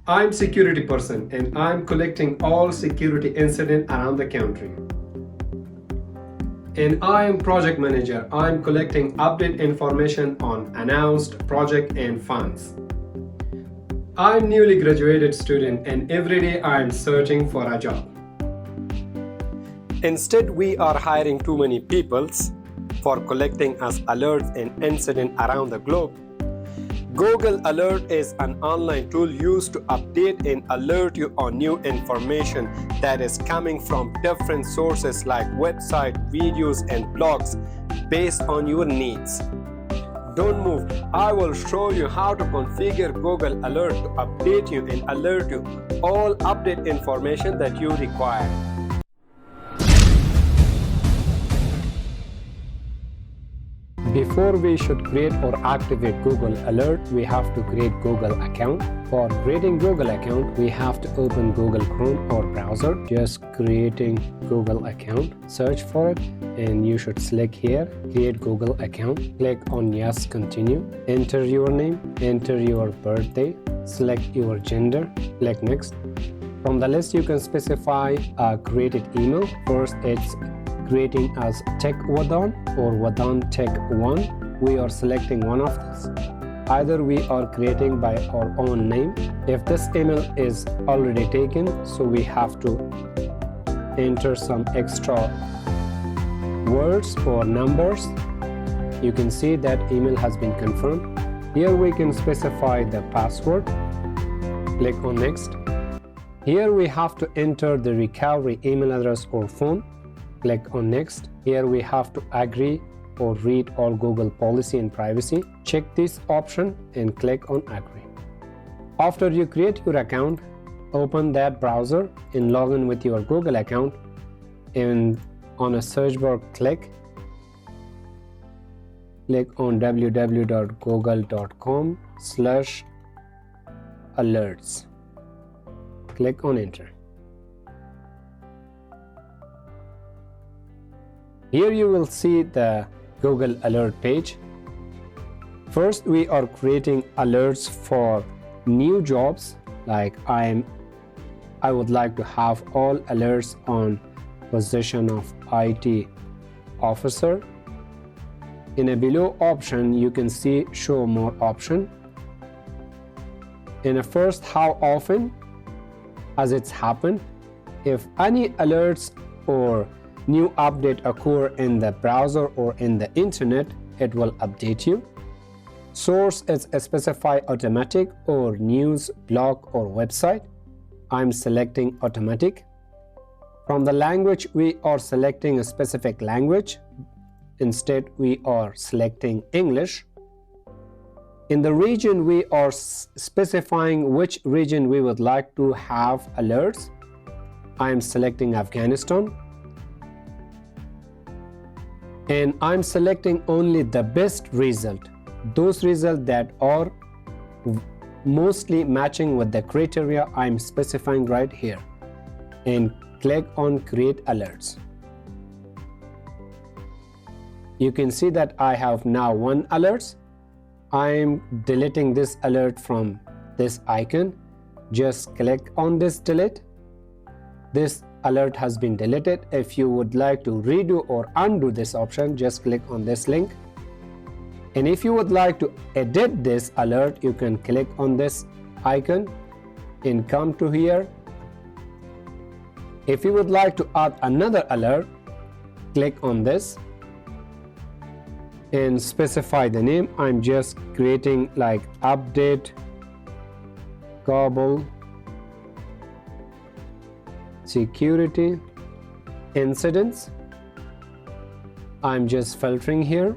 I'm security person and I'm collecting all security incident around the country. And I am project manager. I'm collecting update information on announced project and funds. I'm newly graduated student and every day I'm searching for a job. Instead, we are hiring too many people for collecting us alerts and incidents around the globe. Google Alert is an online tool used to update and alert you on new information that is coming from different sources like websites, videos, and blogs based on your needs. Don't move. I will show you how to configure Google Alert to update you and alert you all update information that you require. Before we should create or activate Google Alert, we have to create Google account. For creating Google account, we have to open Google Chrome or browser. Just creating Google account, search for it, and you should select here, create Google account. Click on yes, continue. Enter your name, enter your birthday, select your gender, click next. From the list, you can specify a created email. First, it's creating as Tech Wadan or Wadan Tech 1. We are selecting one of these. Either we are creating by our own name. If this email is already taken, so we have to enter some extra words or numbers. You can see that email has been confirmed. Here we can specify the password. Click on next. Here we have to enter the recovery email address or phone. Click on next. Here we have to agree or read all Google policy and privacy. Check this option and click on agree. After you create your account, open that browser and log in with your Google account, and on a search bar click on www.google.com/alerts. Click on enter. Here you will see the Google Alert page. First, we are creating alerts for new jobs, like I would like to have all alerts on position of IT officer. In a below option, you can see show more option. In a first, how often has it happened? If any alerts or new update occur in the browser or in the internet, it will update you. Source is specify automatic or news, blog or website. I'm selecting automatic. From the language, we are selecting a specific language. Instead, we are selecting English. In the region, we are specifying which region we would like to have alerts. I'm selecting Afghanistan. And I'm selecting only the best result, those results that are mostly matching with the criteria I'm specifying right here, and click on create alerts. You can see that I have now one alert. I'm deleting this alert from this icon. Just click on this delete. This alert has been deleted. If you would like to redo or undo this option, just click on this link. And if you would like to edit this alert, you can click on this icon and come to here. If you would like to add another alert, click on this and specify the name. I'm just creating like update Kabul security incidents. I'm just filtering here.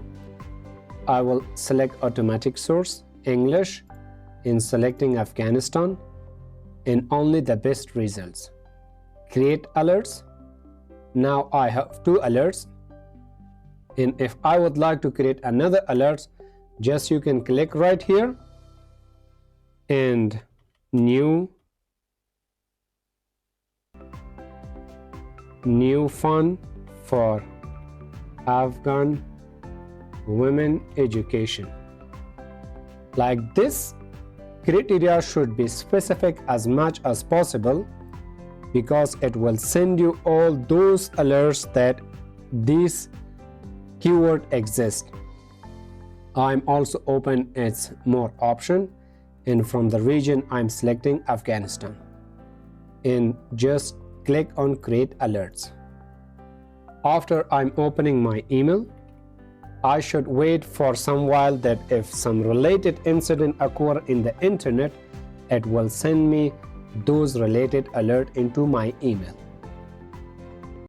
I will select automatic source English in selecting Afghanistan and only the best results. Create alerts. Now I have two alerts, and if I would like to create another alert, just you can click right here and new fund for Afghan women education. Like this, criteria should be specific as much as possible because it will send you all those alerts that this keyword exists. I'm also open its more option, and from the region I'm selecting Afghanistan, and just click on create alerts. After I'm opening my email, I should wait for some while that if some related incident occur in the internet, it will send me those related alert into my email.